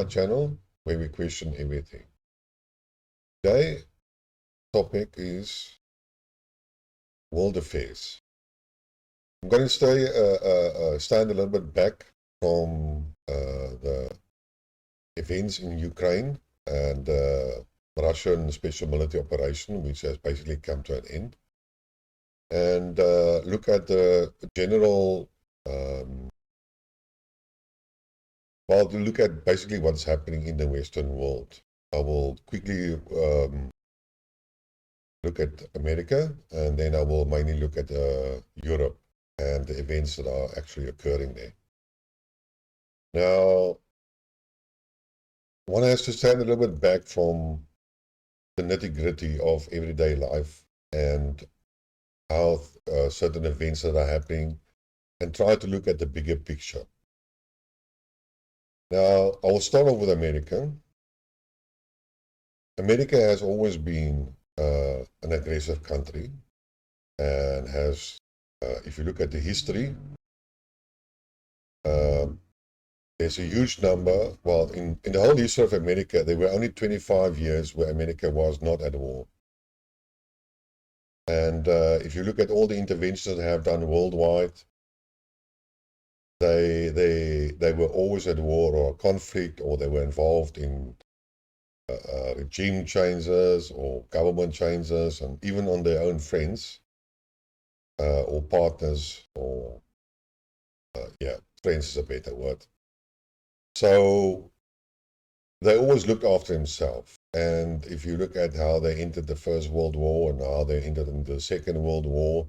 channel where we question everything. Today's topic is world affairs. I'm going to stand a little bit back from the events in Ukraine and the Russian special military operation, which has basically come to an end, and look at the general, look at basically what's happening in the Western world. I will quickly look at America, and then I will mainly look at Europe and the events that are actually occurring there. Now, one has to stand a little bit back from the nitty-gritty of everyday life and how certain events that are happening, and try to look at the bigger picture. Now, I will start off with America. America has always been an aggressive country, and has, if you look at the history, there's a huge number. Well, in the whole history of America, there were only 25 years where America was not at war. And if you look at all the interventions they have done worldwide, they were always at war or conflict, or they were involved in regime changes or government changes, and even on their own friends or partners, or friends is a better word. So they always looked after themselves. And if you look at how they entered the First World War and how they entered into the Second World War,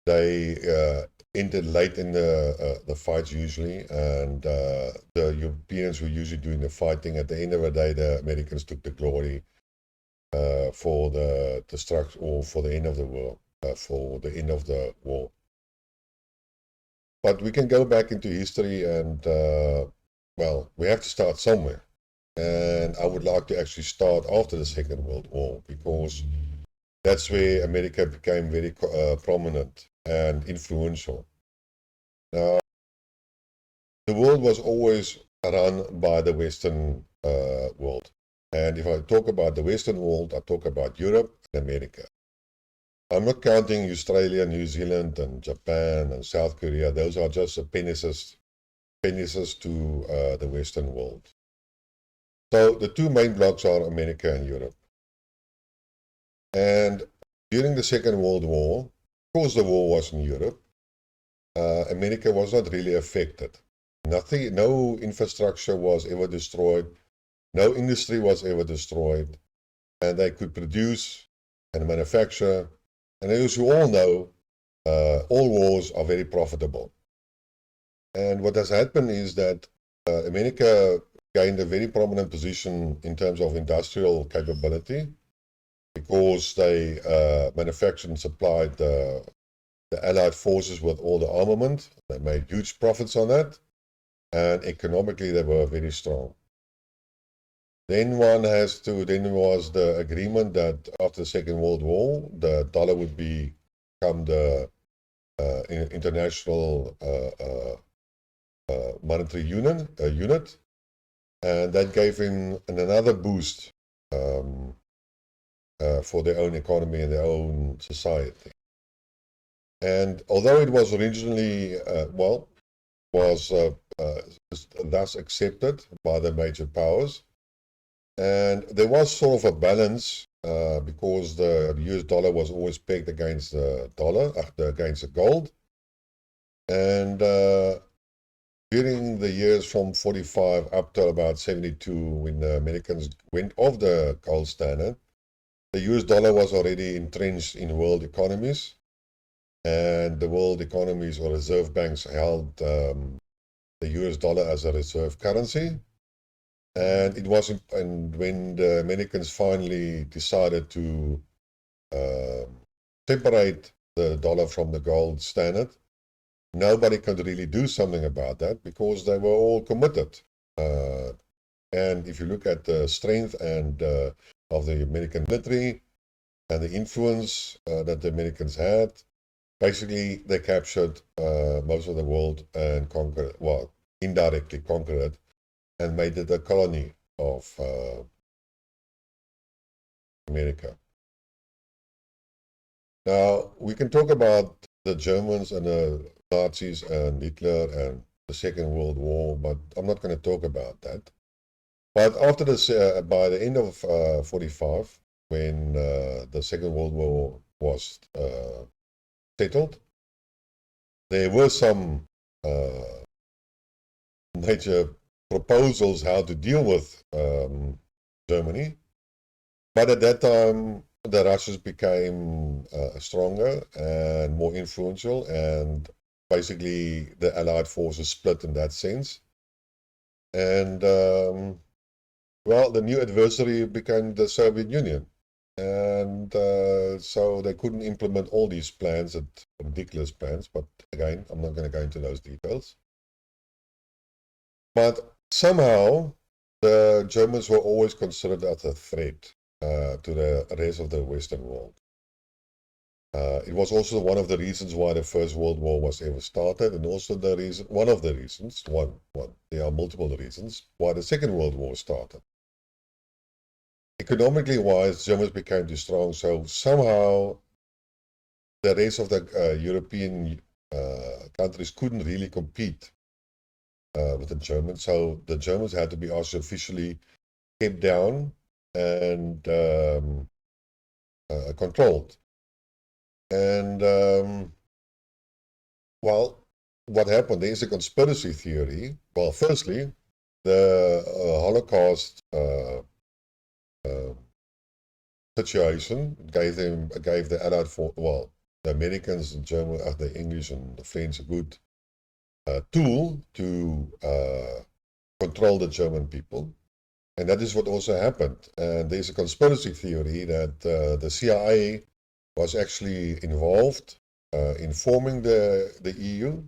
they entered late in the fights usually, and the Europeans were usually doing the fighting. At the end of the day, the Americans took the glory for the destruction, or for the end of the war, But we can go back into history, and well, we have to start somewhere. And I would like to actually start after the Second World War, because that's where America became very prominent and influential. Now, the world was always run by the Western world. And if I talk about the Western world, I talk about Europe and America. I'm not counting Australia, New Zealand, and Japan, and South Korea. Those are just penises to the Western world. So the two main blocks are America and Europe. And during the Second World War, because the war was in Europe, America was not really affected. No infrastructure was ever destroyed, no industry was ever destroyed, and they could produce and manufacture. And as you all know, all wars are very profitable. And what has happened is that America gained a very prominent position in terms of industrial capability, because they manufactured and supplied the Allied forces with all the armament. They made huge profits on that, and economically they were very strong. Then was the agreement that after the Second World War, the dollar would become the international monetary unit, and that gave him another boost for their own economy and their own society. And although it was originally, was thus accepted by the major powers, and there was sort of a balance because the US dollar was always pegged against the against the gold. And during the years from 45 up to about 72, when the Americans went off the gold standard, the US dollar was already entrenched in world economies, and the world economies or reserve banks held the US dollar as a reserve currency. And it wasn't, and when the Americans finally decided to separate the dollar from the gold standard, nobody could really do something about that, because they were all committed. And if you look at the strength and of the American military and the influence that the Americans had, basically they captured most of the world and conquered, well, indirectly conquered it and made it a colony of America. Now, we can talk about the Germans and the Nazis and Hitler and the Second World War, but I'm not going to talk about that. But after this, by the end of 45, when the Second World War was settled, there were some major proposals how to deal with Germany. But at that time, the Russians became stronger and more influential, and basically the Allied forces split in that sense. And well, the new adversary became the Soviet Union. And so they couldn't implement all these plans, ridiculous plans, but again, I'm not going to go into those details. But somehow, the Germans were always considered as a threat to the rest of the Western world. It was also one of the reasons why the First World War was ever started, and also one of the reasons, there are multiple reasons, why the Second World War started. Economically wise, Germans became too strong, so somehow the rest of the European countries couldn't really compete with the Germans, so the Germans had to be artificially kept down and controlled. And well, what happened? There is a conspiracy theory. Well, firstly, the Holocaust situation gave the Allied the Americans and German, the English and the French a good tool to control the German people. And that is what also happened. And there's a conspiracy theory that the CIA was actually involved in forming the EU,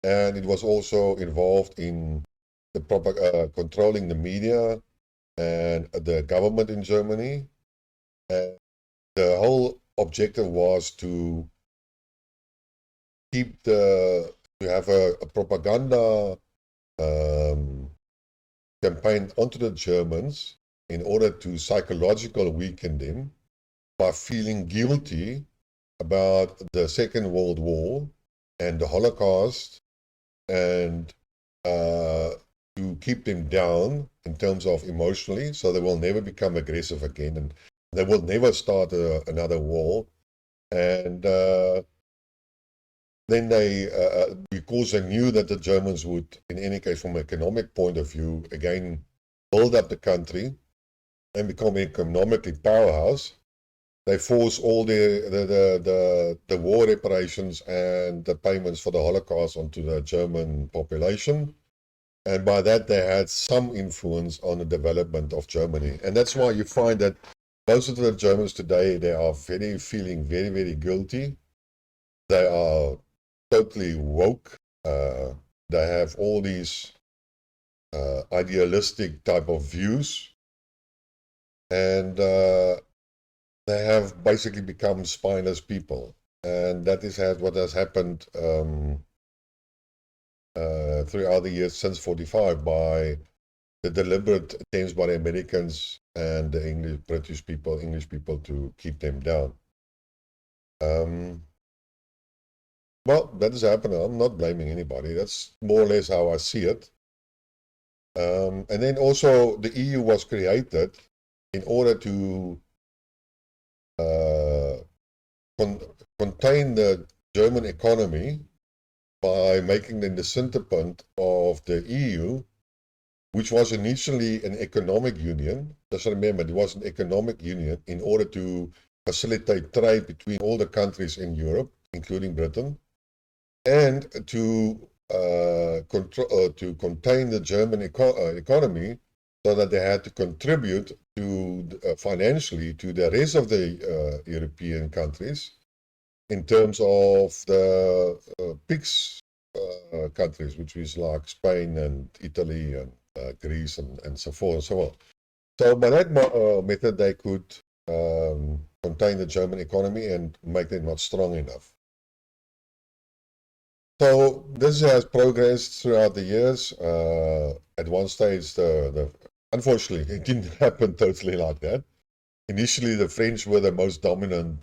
and it was also involved in controlling the media and the government in Germany. And the whole objective was to have a propaganda campaign onto the Germans in order to psychologically weaken them by feeling guilty about the Second World War and the Holocaust, and to keep them down in terms of emotionally, so they will never become aggressive again, and they will never start another war. And then because they knew that the Germans would, in any case, from an economic point of view, again, build up the country and become an economically powerhouse, they forced all the war reparations and the payments for the Holocaust onto the German population. And by that, they had some influence on the development of Germany. And that's why you find that most of the Germans today, they are feeling very, very guilty. They are totally woke. They have all these idealistic type of views. And they have basically become spineless people. And that is what has happened throughout the years since 45 by the deliberate attempts by the Americans and the English people to keep them down. Well, that is happening. I'm not blaming anybody. That's more or less how I see it. And then also the EU was created in order to contain the German economy by making them the centerpoint of the EU, which was initially an economic union. Just remember, it was an economic union in order to facilitate trade between all the countries in Europe, including Britain, and to contain the German economy, so that they had to contribute to financially to the rest of the European countries in terms of the PIGS countries, which is like Spain and Italy and Greece and so forth and so on. So by that method, they could contain the German economy and make them not strong enough. So this has progressed throughout the years. At one stage, unfortunately, it didn't happen totally like that. Initially, the French were the most dominant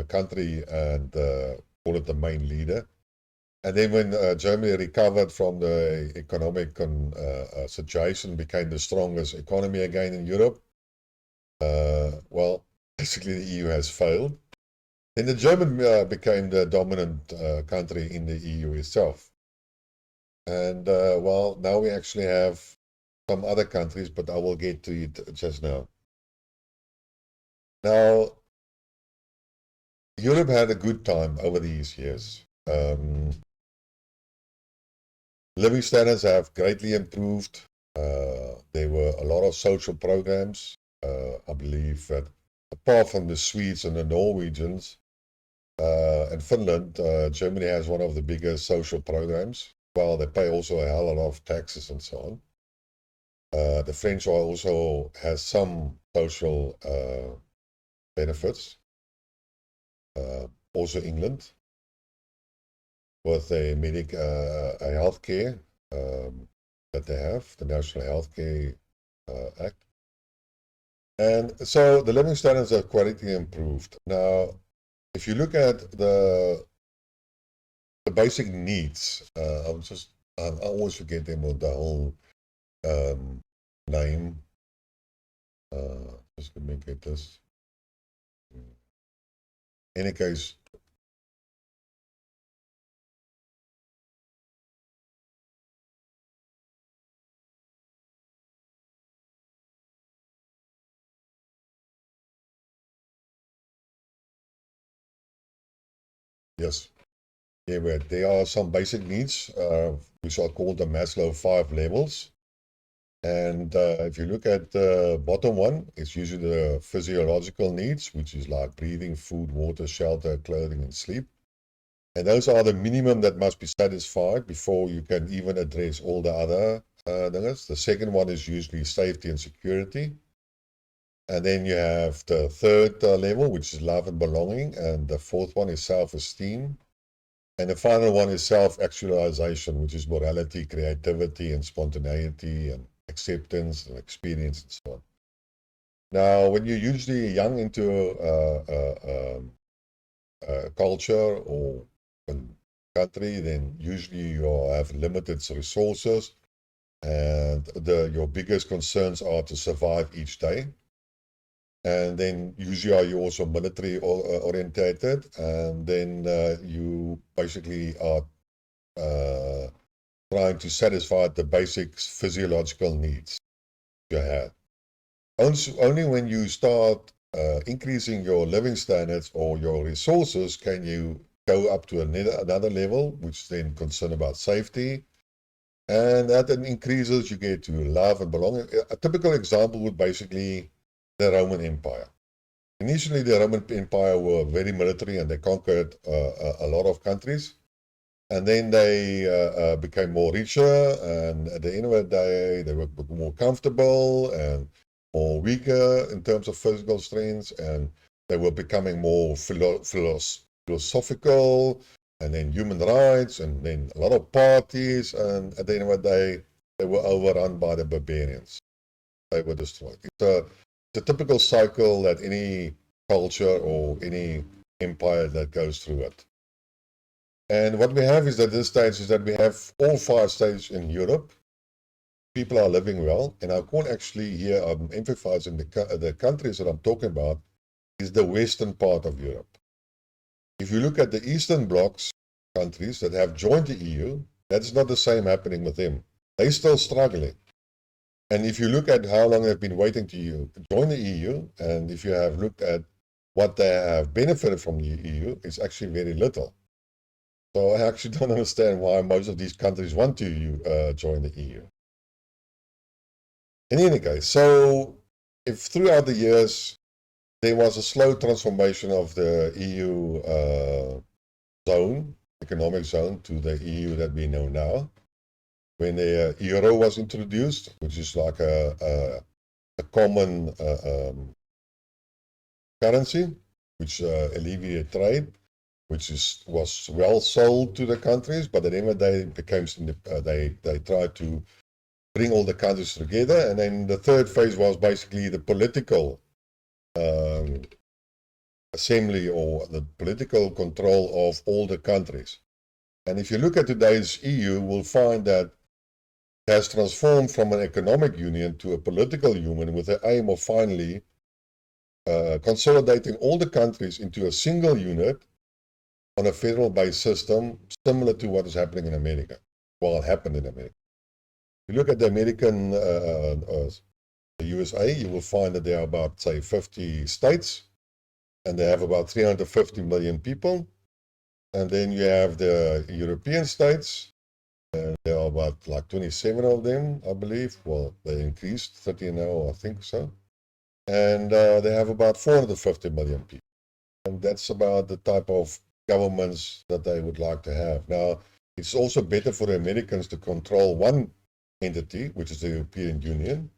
country and call it the main leader. And then when Germany recovered from the economic situation, became the strongest economy again in Europe, well, basically the EU has failed. Then the German became the dominant country in the EU itself. And well, now we actually have some other countries, but I will get to it just now. Now, Europe had a good time over these years. Living standards have greatly improved. There were a lot of social programs. I believe that apart from the Swedes and the Norwegians and Finland, Germany has one of the biggest social programs. Well, they pay also a hell of a lot of taxes and so on. The French also has some social benefits. Also England with a healthcare that they have, the National Healthcare Act. And so the living standards have quality improved. Now, if you look at the basic needs, I always forget them with the whole name. Just let me get this. In any case, yes, there are some basic needs, which are called the Maslow 5 levels. And if you look at the bottom one, it's usually the physiological needs, which is like breathing, food, water, shelter, clothing, and sleep. And those are the minimum that must be satisfied before you can even address all the other things. The second one is usually safety and security. And then you have the third level, which is love and belonging. And the fourth one is self-esteem. And the final one is self-actualization, which is morality, creativity, and spontaneity, and acceptance and experience and so on. Now, when you're usually young into culture or a country, then usually you have limited resources, and your biggest concerns are to survive each day. And then usually are you also military orientated, and then you basically are trying to satisfy the basic physiological needs you have. Only when you start increasing your living standards or your resources can you go up to another level, which then concern about safety. And that then increases, you get to love and belonging. A typical example would basically the Roman Empire. Initially, the Roman Empire were very military and they conquered a lot of countries. And then they became more richer, and at the end of the day, they were more comfortable and more weaker in terms of physical strength, and they were becoming more philosophical, and then human rights, and then a lot of parties, and at the end of the day, they were overrun by the barbarians. They were destroyed. It's a typical cycle that any culture or any empire that goes through it. And what we have is at this stage is that we have all 5 stages in Europe. People are living well, and I can't actually here, I'm emphasizing the countries that I'm talking about is the western part of Europe. If you look at the Eastern Bloc's countries that have joined the EU, that's not the same happening with them. They're still struggling. And if you look at how long they've been waiting to join the EU, and if you have looked at what they have benefited from the EU, it's actually very little. So I actually don't understand why most of these countries want to join the EU. In any case, so if throughout the years there was a slow transformation of the EU economic zone, to the EU that we know now, when the euro was introduced, which is like a common currency, which alleviated trade. was well sold to the countries, but at the end of the day, it became they tried to bring all the countries together, and then the third phase was basically the political um, assembly or the political control of all the countries. And if you look at today's EU, we'll find that it has transformed from an economic union to a political union with the aim of finally consolidating all the countries into a single unit on a federal-based system, similar to what is happening in America, well, happened in America. If you look at the American, the USA, you will find that there are about, say, 50 states, and they have about 350 million people. And then you have the European states, and there are about like 27 of them, I believe. Well, they increased 30 now, I think so. And they have about 450 million people. And that's about the type of governments that they would like to have. Now, it's also better for the Americans to control one entity, which is the European Union,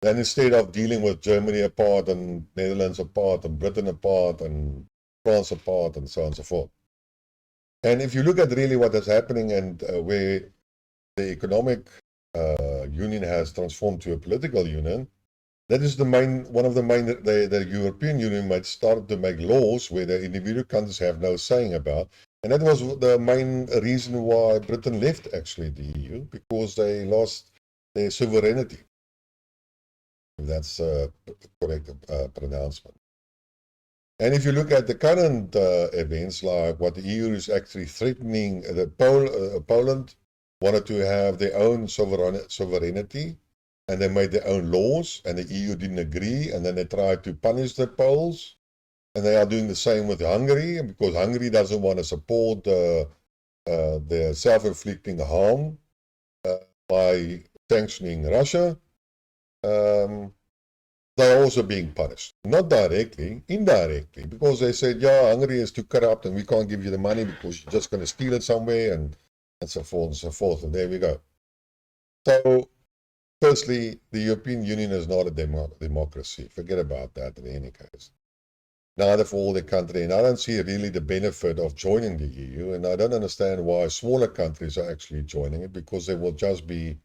than instead of dealing with Germany apart and Netherlands apart and Britain apart and France apart and so on and so forth. And if you look at really what is happening and where the economic union has transformed to a political union, that is one of the main, the European Union might start to make laws where the individual countries have no saying about. And that was the main reason why Britain left actually the EU, because they lost their sovereignty. If that's a correct pronouncement. And if you look at the current events, like what the EU is actually threatening, Poland wanted to have their own sovereignty, and they made their own laws, and the EU didn't agree, and then they tried to punish the Poles, and they are doing the same with Hungary, because Hungary doesn't want to support the self-inflicting harm by sanctioning Russia. They're also being punished. Not directly, indirectly, because they said, yeah, Hungary is too corrupt and we can't give you the money because you're just going to steal it somewhere, and so forth and so forth, and there we go. So, firstly, the European Union is not a democracy. Forget about that in any case. Neither for all the country, and I don't see really the benefit of joining the EU, and I don't understand why smaller countries are actually joining it, because they will just be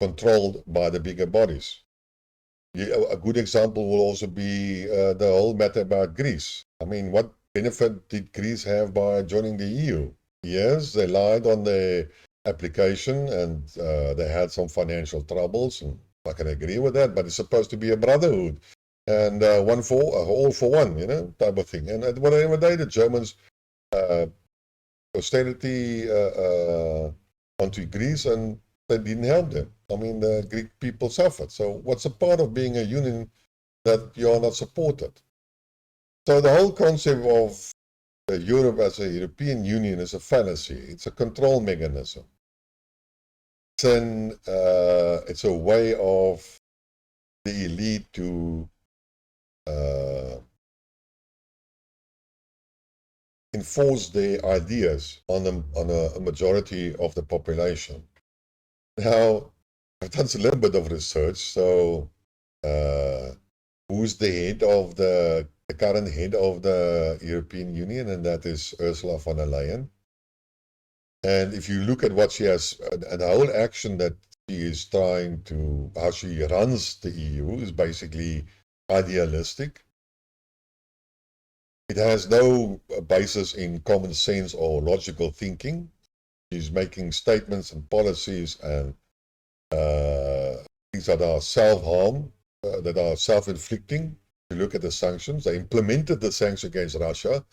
controlled by the bigger bodies. A good example will also be the whole matter about Greece. I mean, what benefit did Greece have by joining the EU? Yes, they lied on their application, and they had some financial troubles, and I can agree with that, but it's supposed to be a brotherhood, and one for all for one, you know, type of thing. And at the end of the day, the Germans austerity onto Greece, and that didn't help them. I mean, the Greek people suffered. So what's the part of being a union that you are not supported? So the whole concept of Europe as a European Union is a fallacy. It's a control mechanism. It's a way of the elite to enforce their ideas on a majority of the population. Now, I've done a little bit of research. So, who's the head of the current head of the European Union? And that is Ursula von der Leyen. And if you look at what she has, and the whole action that she is trying to, how she runs the EU is basically idealistic. It has no basis in common sense or logical thinking. She's making statements and policies and things that are self-harm, that are self-inflicting. If you look at the sanctions, they implemented the sanctions against Russia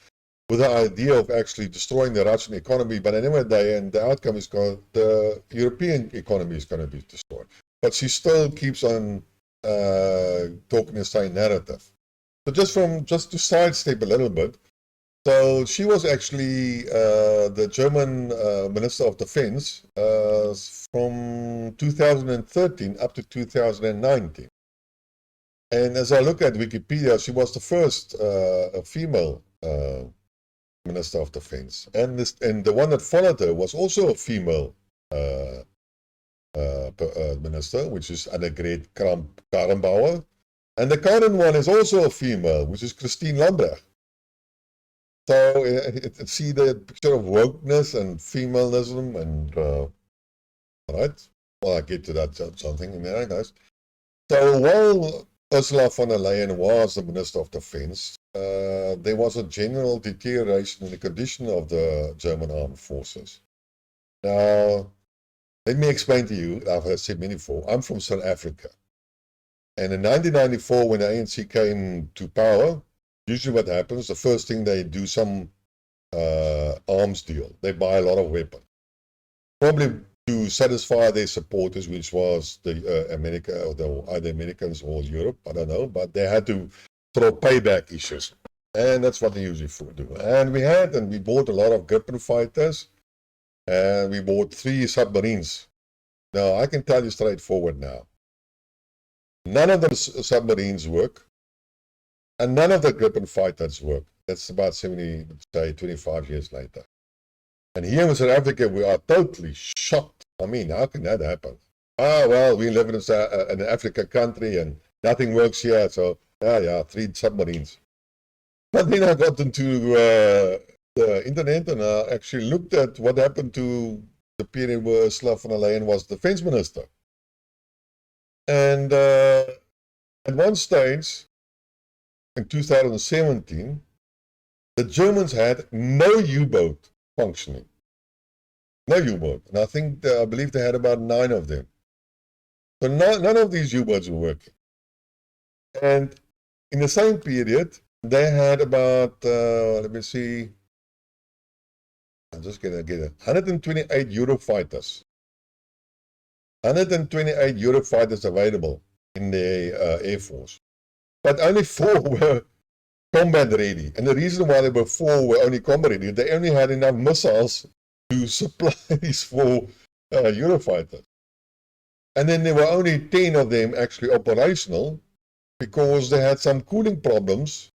with the idea of actually destroying the Russian economy, but at the end of the day, and the outcome is the European economy is going to be destroyed. But she still keeps on talking the same narrative. So just to sidestep a little bit, so she was actually the German Minister of Defense from 2013 up to 2019. And as I look at Wikipedia, she was the first female Minister of Defense. And the one that followed her was also a female minister, which is Annegret Kramp-Karrenbauer. And the current one is also a female, which is Christine Lambert. So see the picture of wokeness and femaleness and right. Well, I'll get to that something in there, guys. So while Ursula von der Leyen was the Minister of Defense, there was a general deterioration in the condition of the German armed forces. Now, let me explain to you, I've said many before, I'm from South Africa. And in 1994, when the ANC came to power, usually what happens, the first thing they do some arms deal. They buy a lot of weapons. Probably to satisfy their supporters, which was the America, or either Americans or Europe, I don't know, but they had to throw payback issues. And that's what they usually do. And we bought a lot of Gripen fighters, and we bought 3 submarines. Now, I can tell you straightforward now, none of the submarines work, and none of the Gripen fighters work. That's about 25 years later. And here in South Africa, we are totally shocked. I mean, how can that happen? Well, we live in an African country and nothing works here, so yeah, 3 submarines. But then I got into the internet and I actually looked at what happened to the period where Ursula von der Leyen was defense minister. And at one stage, in 2017, the Germans had no U-boat functioning. No U-boat. And I believe they had about 9 of them. So none of these U-boats were working. And in the same period, they had about, let me see, I'm just going to get it, 128 Eurofighters. 128 Eurofighters available in the Air Force. But only 4 were combat ready. And the reason why there were 4 were only combat ready, they only had enough missiles to supply these 4 Eurofighters. And then there were only 10 of them actually operational because they had some cooling problems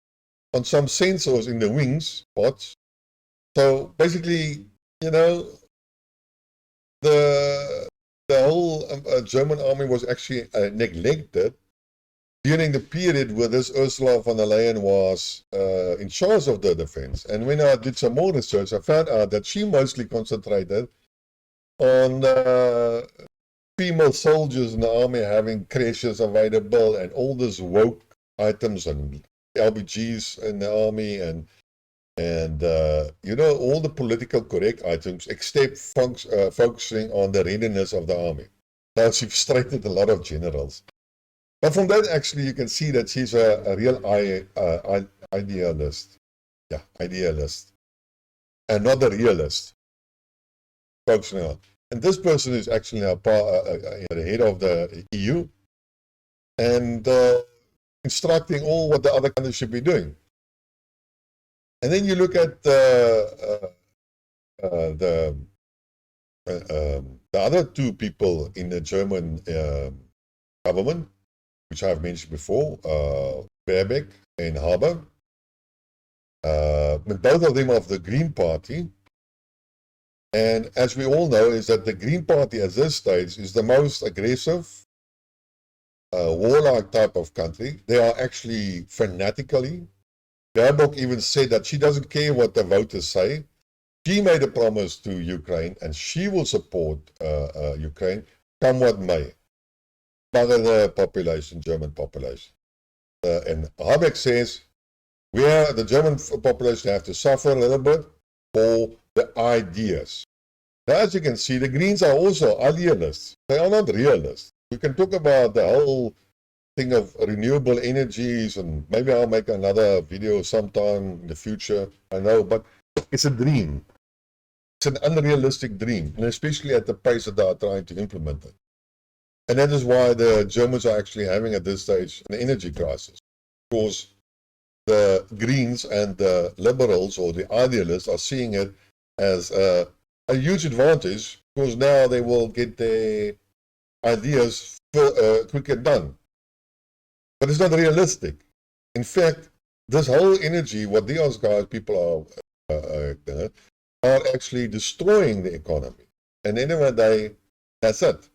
on some sensors in the wings pods. So basically, you know, the whole German army was actually neglected during the period where this Ursula von der Leyen was in charge of the defense. And when I did some more research, I found out that she mostly concentrated on female soldiers in the army having creches available and all these woke items and LBGs in the army and you know, all the political correct items except focusing on the readiness of the army. Now, she frustrated a lot of generals. But from that, actually, you can see that she's a real idealist. Yeah, idealist. And not a realist. Focusing on. And this person is actually now the head of the EU and instructing all what the other countries should be doing. And then you look at the other 2 people in the German government, which I've mentioned before, Baerbock and Haber. Both of them of the Green Party. And as we all know, is that the Green Party at this stage is the most aggressive, warlike type of country. They are actually fanatically. Baerbock even said that she doesn't care what the voters say. She made a promise to Ukraine and she will support Ukraine, come what may. Bugger the population, German population. And Habeck says, the German population have to suffer a little bit for the ideas. Now, as you can see, the Greens are also idealists. They are not realists. We can talk about the whole thing of renewable energies, and maybe I'll make another video sometime in the future, I know, but it's a dream. It's an unrealistic dream, and especially at the pace that they are trying to implement it. And that is why the Germans are actually having at this stage an energy crisis, because the Greens and the liberals or the idealists are seeing it as a huge advantage, because now they will get their ideas quicker done. But it's not realistic. In fact, this whole energy, what these guys, people are actually destroying the economy. And anyway, that's it.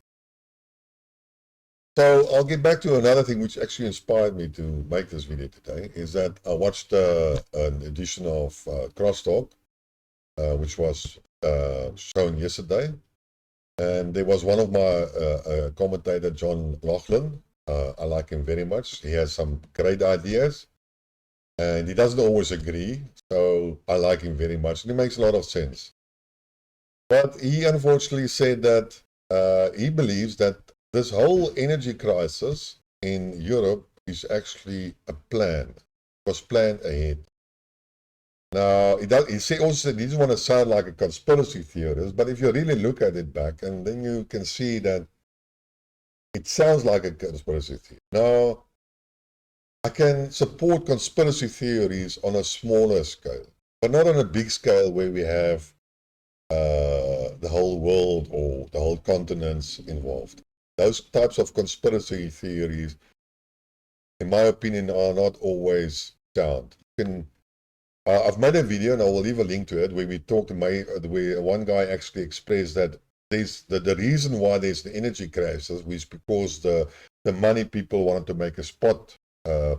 So I'll get back to another thing which actually inspired me to make this video today, is that I watched an edition of Crosstalk, which was shown yesterday. And there was one of my commentator, John Laughlin. I like him very much. He has some great ideas, and he doesn't always agree. So I like him very much, and it makes a lot of sense. But he unfortunately said that he believes that this whole energy crisis in Europe is actually a plan, was planned ahead. Now, he also said he doesn't want to sound like a conspiracy theorist, but if you really look at it back, and then you can see that it sounds like a conspiracy theory. Now, I can support conspiracy theories on a smaller scale, but not on a big scale where we have the whole world or the whole continents involved. Those types of conspiracy theories, in my opinion, are not always sound. I've made a video, and I will leave a link to it, where we talked, where one guy actually expressed that the reason why there's the energy crisis is because the money people wanted to make a spot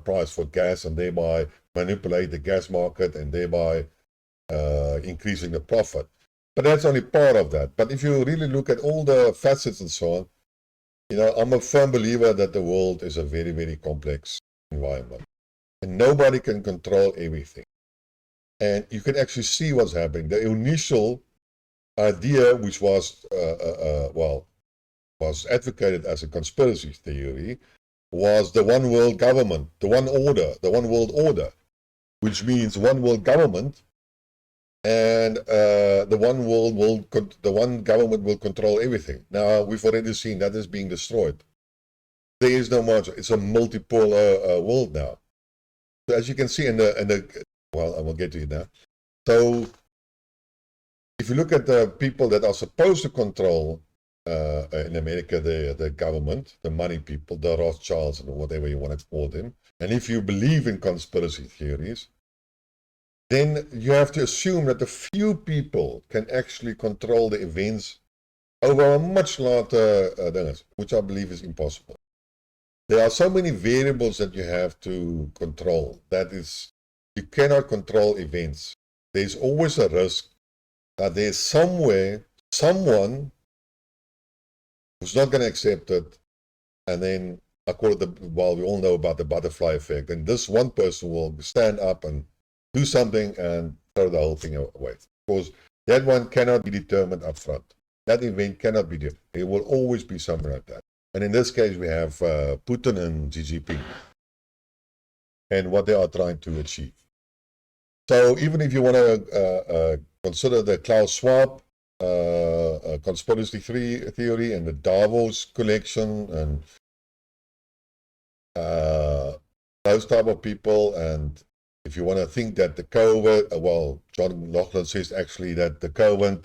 price for gas, and thereby manipulate the gas market, and thereby increasing the profit. But that's only part of that. But if you really look at all the facets and so on, I'm a firm believer that the world is a very, very complex environment, and nobody can control everything. And you can actually see what's happening. The initial idea, which was was advocated as a conspiracy theory, was the one world government, the one world order, which means one world government, and the one government will control everything. Now we've already seen that is being destroyed. There is no more. It's a multipolar world now. So as you can see well, I will get to it now. So if you look at the people that are supposed to control in America, the government, the money people, the Rothschilds, and whatever you want to call them, and if you believe in conspiracy theories, then you have to assume that a few people can actually control the events over a much larger which I believe is impossible. There are so many variables that you have to control. That is, you cannot control events. There's always a risk that there's someone who's not going to accept it, and then we all know about the butterfly effect, and this one person will stand up and do something and throw the whole thing away. Because that one cannot be determined up front. That event cannot be determined. It will always be something like that. And in this case, we have Putin and Xi Jinping and what they are trying to achieve. So even if you want to consider the Klaus Schwab conspiracy theory and the Davos collection and those type of people, and if you want to think that the COVID, John Laughlin says actually that the COVID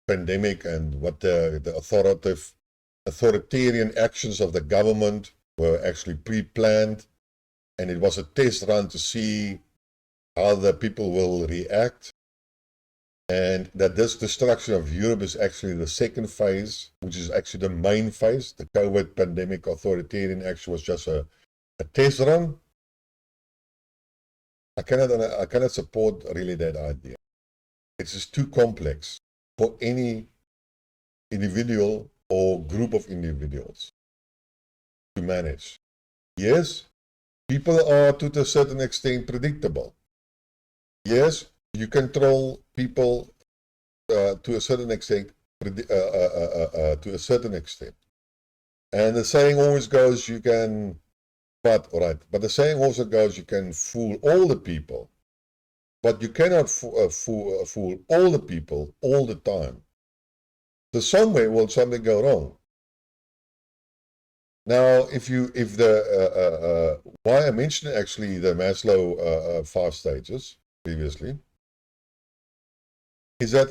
pandemic and what the authoritarian actions of the government were actually pre-planned, and it was a test run to see how the people will react, and that this destruction of Europe is actually the second phase, which is actually the main phase. The COVID pandemic authoritarian action was just a test run. I cannot support really that idea. It's just too complex for any individual or group of individuals to manage. Yes, people are to a certain extent predictable. Yes, you control people to a certain extent, and the saying always goes, but the saying also goes, you can fool all the people, but you cannot fool all the people all the time. So somewhere will something go wrong. Now, why I mentioned actually the Maslow 5 stages previously, is that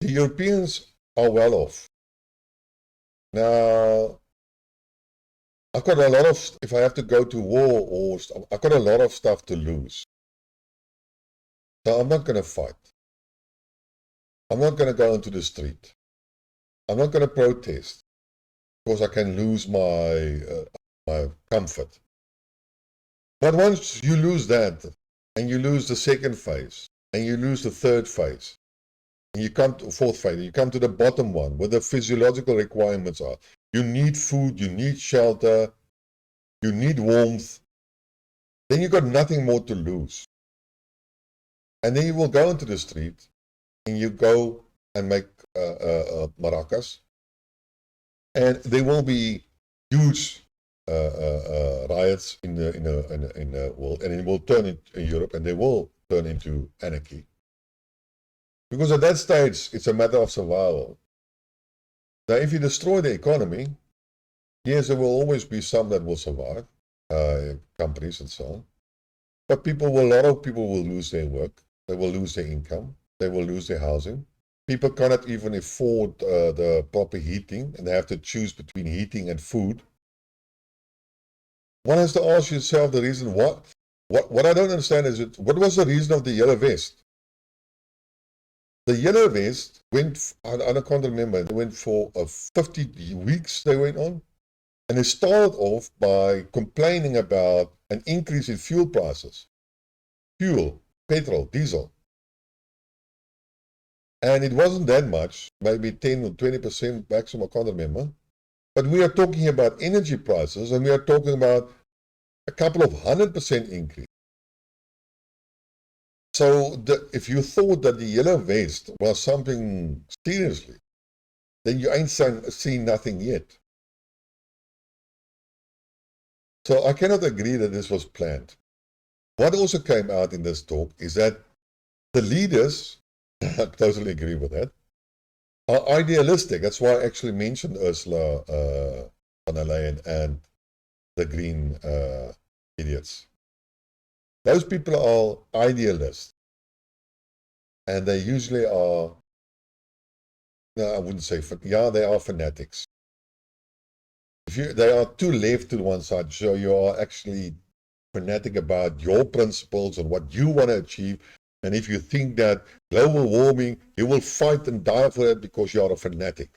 the Europeans are well off. Now, I've got a lot of, if I have to go to war, I've got a lot of stuff to lose. So I'm not going to fight. I'm not going to go into the street. I'm not going to protest. because I can lose my comfort. But once you lose that, and you lose the second phase, and you lose the third phase, and you come to fourth phase, you come to the bottom one, where the physiological requirements are. You need food, you need shelter, you need warmth. Then you've got nothing more to lose. And then you will go into the street, and you go and make maracas, and there will be huge riots in the world, and it will turn in Europe, and they will turn into anarchy. Because at that stage, it's a matter of survival. Now, if you destroy the economy, yes, there will always be some that will survive, companies and so on. But a lot of people will lose their work. They will lose their income. They will lose their housing. People cannot even afford the proper heating, and they have to choose between heating and food. One has to ask yourself the reason. What I don't understand is what was the reason of the yellow vest? The yellow vest went, I can't remember, they went for 50 weeks they went on. And they started off by complaining about an increase in fuel prices. Fuel, petrol, diesel. And it wasn't that much, maybe 10 or 20% maximum, I can't remember. But we are talking about energy prices, and we are talking about a couple of 100% increase. So if you thought that the yellow vest was something seriously, then you ain't seen nothing yet. So I cannot agree that this was planned. What also came out in this talk is that the leaders, I totally agree with that, are idealistic. That's why I actually mentioned Ursula von der Leyen and the green idiots. Those people are idealists. And they usually are, no, I wouldn't say, yeah, they are fanatics. They are too left to one side, so you are actually fanatic about your principles and what you want to achieve. And if you think that global warming, you will fight and die for it because you are a fanatic.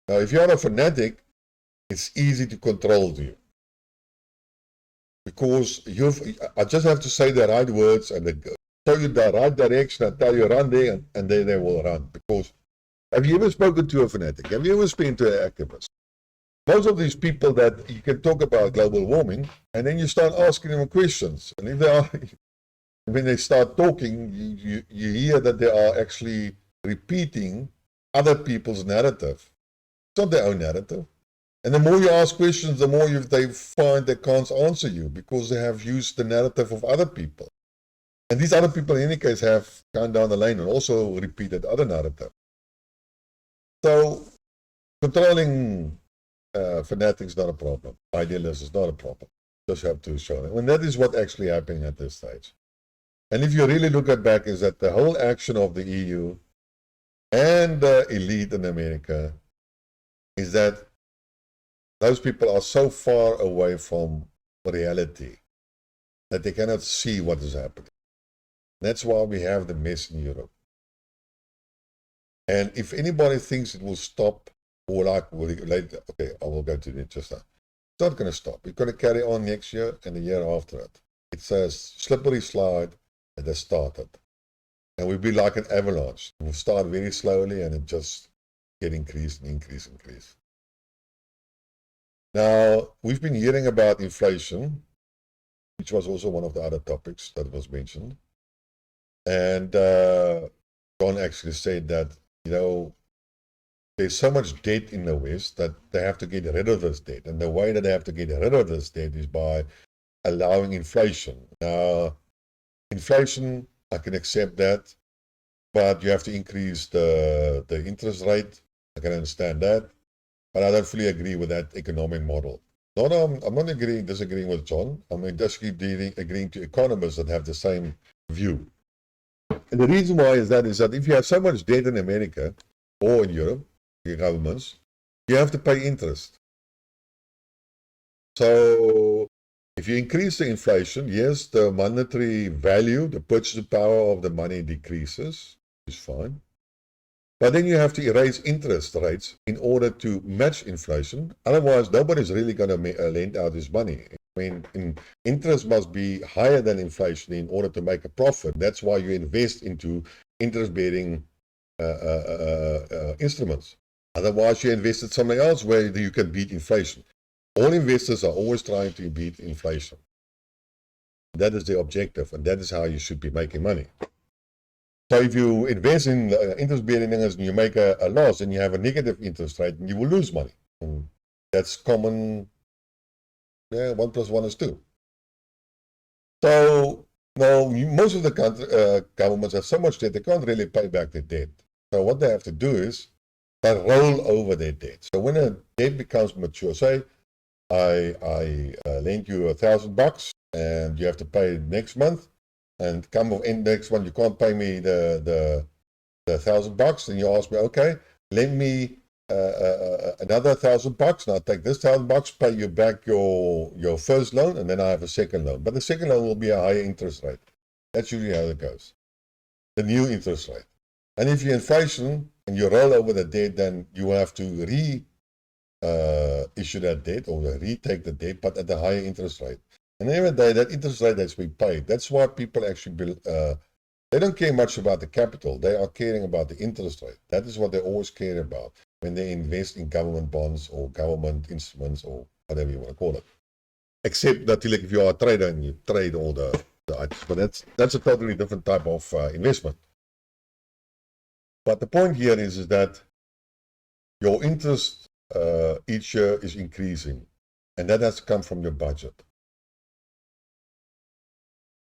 Now, if you are a fanatic, it's easy to control you. Because I just have to say the right words and show you the right direction and tell you run there, and then they will run. Because have you ever spoken to a fanatic? Have you ever spoken to an activist? Most of these people that you can talk about global warming, and then you start asking them questions. And if they are, when they start talking, you hear that they are actually repeating other people's narrative. It's not their own narrative. And the more you ask questions, the more they find they can't answer you because they have used the narrative of other people. And these other people, in any case, have gone down the lane and also repeated other narrative. So controlling fanatics is not a problem. Idealists is not a problem. Just have to show them. And that is what actually happening at this stage. And if you really look at back, is that the whole action of the EU and the elite in America is that those people are so far away from reality that they cannot see what is happening. That's why we have the mess in Europe. And if anybody thinks it will stop, or like, okay, I will go to it just now. It's not going to stop. It's going to carry on next year and the year after it. It's a slippery slide that has started. And we'll be like an avalanche. We'll start very slowly and it just get increased and increase. Now, we've been hearing about inflation, which was also one of the other topics that was mentioned. And John actually said that, there's so much debt in the West that they have to get rid of this debt. And the way that they have to get rid of this debt is by allowing inflation. Now, inflation, I can accept that, but you have to increase the interest rate. I can understand that. But I don't fully agree with that economic model. I'm not disagreeing with John. I'm just agreeing to economists that have the same view. And the reason why is that if you have so much debt in America or in Europe, your governments, you have to pay interest. So if you increase the inflation, yes, the monetary value, the purchasing power of the money decreases, is fine. But then you have to raise interest rates in order to match inflation. Otherwise, nobody's really going to lend out his money. I mean, interest must be higher than inflation in order to make a profit. That's why you invest into interest-bearing instruments. Otherwise, you invested somewhere else where you can beat inflation. All investors are always trying to beat inflation. That is the objective, and that is how you should be making money. So if you invest in interest-bearing things and you make a loss and you have a negative interest rate, you will lose money. And that's common. Yeah, 1 + 1 is 2. So now most of the governments have so much debt they can't really pay back their debt. So what they have to do is they roll over their debt. So when a debt becomes mature, say I lend you $1,000 and you have to pay next month, and come of end next month you can't pay me the $1,000, and you ask me, okay, lend me another $1,000, and I'll take this $1,000, pay you back your first loan, and then I have a second loan. But the second loan will be a higher interest rate. That's usually how it goes. The new interest rate. And if you're inflation and you roll over the debt, then you will have to issue that debt or retake the debt, but at a higher interest rate. And every day that interest rate that's been paid. That's why people actually they don't care much about the capital. They are caring about the interest rate. That is what they always care about when they invest in government bonds or government instruments or whatever you want to call it. Except that if you are a trader and you trade all the items. But that's a totally different type of investment. But the point here is that your interest each year is increasing. And that has to come from your budget.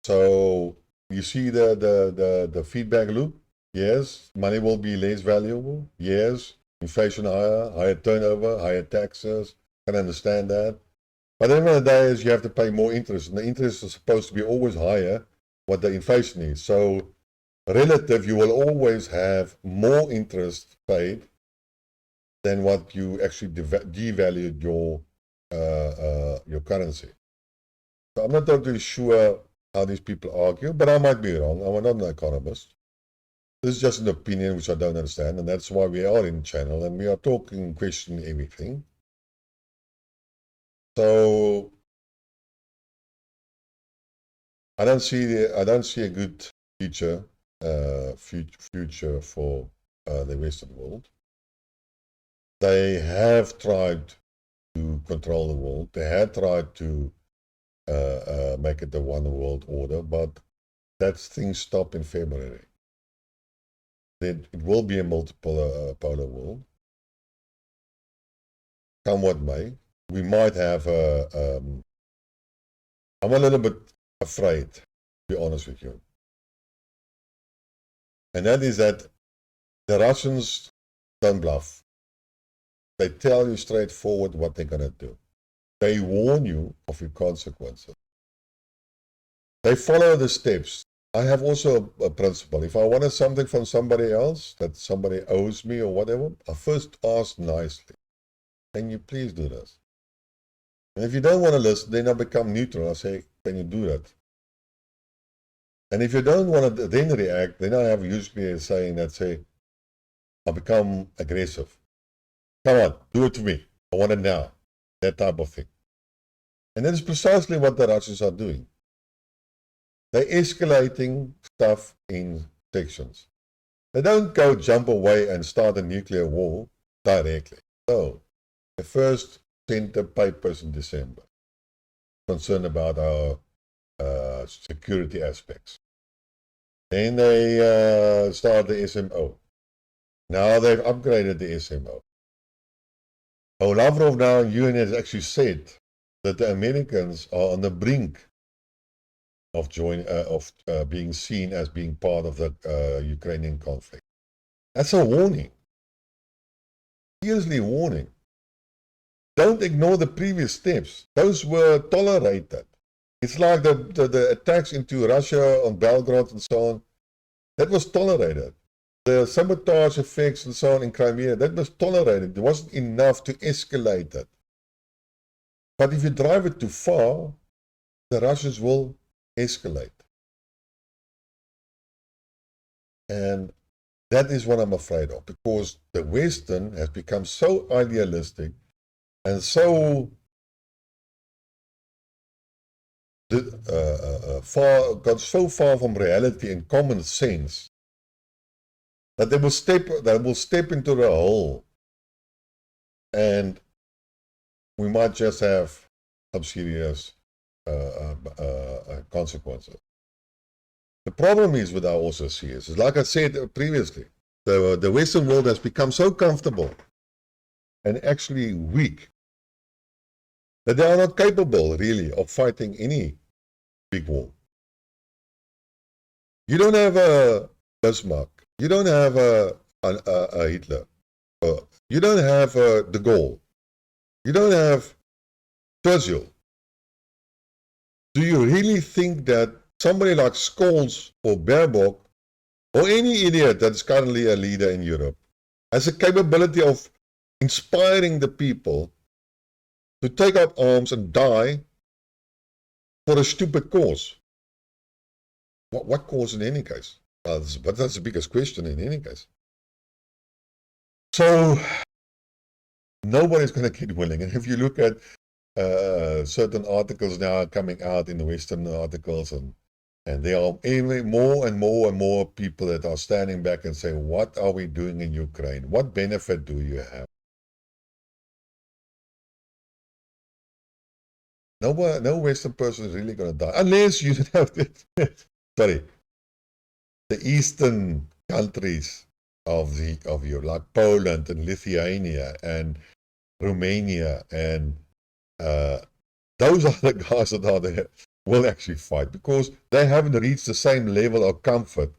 So you see the feedback loop? Yes. Money will be less valuable? Yes. Inflation higher turnover, higher taxes. Can understand that. But at the end of the day is you have to pay more interest. And the interest is supposed to be always higher what the inflation is. So relative, you will always have more interest paid than what you actually devalued your currency. So I'm not totally sure how these people argue, but I might be wrong. I'm not an economist. This is just an opinion which I don't understand, and that's why we are in the channel and we are talking, questioning everything. So I don't see a good future for the Western world. They have tried to control the world. They have tried to make it the one world order, but that thing stopped in February. It will be a multiple polar world. Come what may. We might have I'm a little bit afraid, to be honest with you. And that is that the Russians don't bluff. They tell you straightforward what they're going to do. They warn you of your consequences. They follow the steps. I have also a principle. If I wanted something from somebody else, that somebody owes me or whatever, I first ask nicely, can you please do this? And if you don't want to listen, then I become neutral. I say, can you do that? And if you don't want to then react, then I have usually a saying that say, I become aggressive. Come on, do it to me. I want it now. That type of thing. And that is precisely what the Russians are doing. They're escalating stuff in sections. They don't go jump away and start a nuclear war directly. No. They first sent the papers in December, concerned about our security aspects. Then they started the SMO. Now they've upgraded the SMO. Oh, Lavrov now in UN has actually said that the Americans are on the brink of being seen as being part of the Ukrainian conflict. That's a warning. Seriously, warning. Don't ignore the previous steps. Those were tolerated. It's like the attacks into Russia on Belgrade and so on. That was tolerated. The sabotage effects and so on in Crimea, that was tolerated. There wasn't enough to escalate it. But if you drive it too far, the Russians will escalate. And That is what I'm afraid of, because the Western has become so idealistic and so got so far from reality and common sense that they will step into the hole, and we might just have some serious consequences. The problem is with our OCCs is, like I said previously, the Western world has become so comfortable and actually weak that they are not capable, really, of fighting any big war. You don't have a Bismarck. You don't have a Hitler. You don't have de Gaulle. You don't have Churchill. Do you really think that somebody like Scholz or Baerbock or any idiot that's currently a leader in Europe has a capability of inspiring the people to take up arms and die for a stupid cause? What cause in any case? But that's the biggest question in any case. So nobody's going to get willing. And if you look at certain articles now coming out in the Western articles, and there are more and more people that are standing back and saying, what are we doing in Ukraine? What benefit do you have? No Western person is really going to die, unless you have sorry, the Eastern countries of Europe, like Poland and Lithuania and Romania, and those are the guys that are there will actually fight, because they haven't reached the same level of comfort,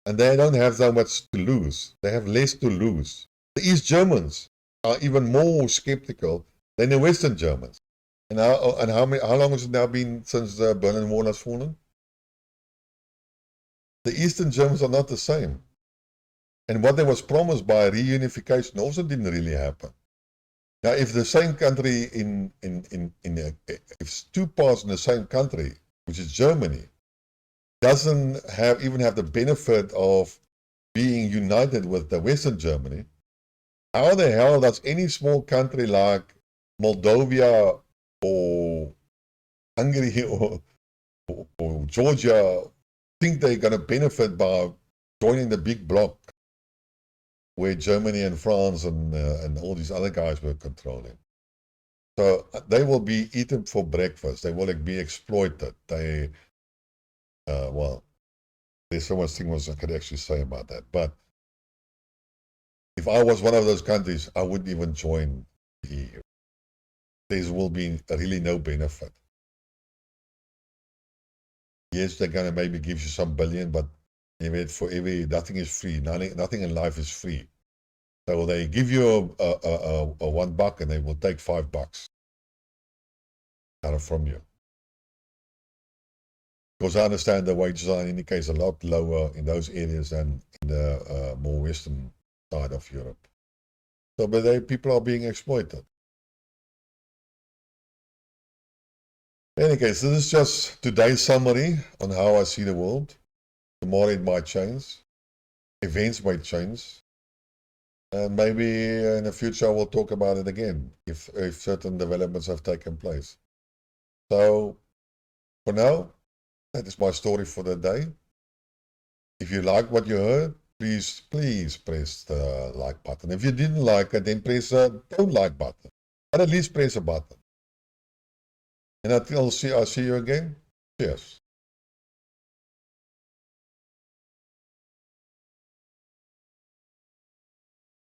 and they don't have so much to lose. They have less to lose. The East Germans are even more skeptical than the Western Germans. And how long has it now been since the Berlin Wall has fallen? The Eastern Germans are not the same. And what there was promised by reunification also didn't really happen. Now, if the same country if two parts in the same country, which is Germany, doesn't even have the benefit of being united with the Western Germany, how the hell does any small country like Moldova or Hungary or Georgia think they're going to benefit by joining the big bloc where Germany and France and all these other guys were controlling? So they will be eaten for breakfast. They will be exploited. Well, there's so much things I could actually say about that. But if I was one of those countries, I wouldn't even join the EU. There will be really no benefit. Yes, they're going to maybe give you some billion, but nothing is free. Nothing in life is free. So they give you a $1 and they will take $5 from you. Because I understand the wages are in any case a lot lower in those areas than in the more western side of Europe. So, but people are being exploited. In any case, this is just today's summary on how I see the world. Tomorrow it might change. Events might change. And maybe in the future I will talk about it again if certain developments have taken place. So, for now, that is my story for the day. If you like what you heard, please press the like button. If you didn't like it, then press the don't like button. But at least press a button. And I'll see you again. Cheers.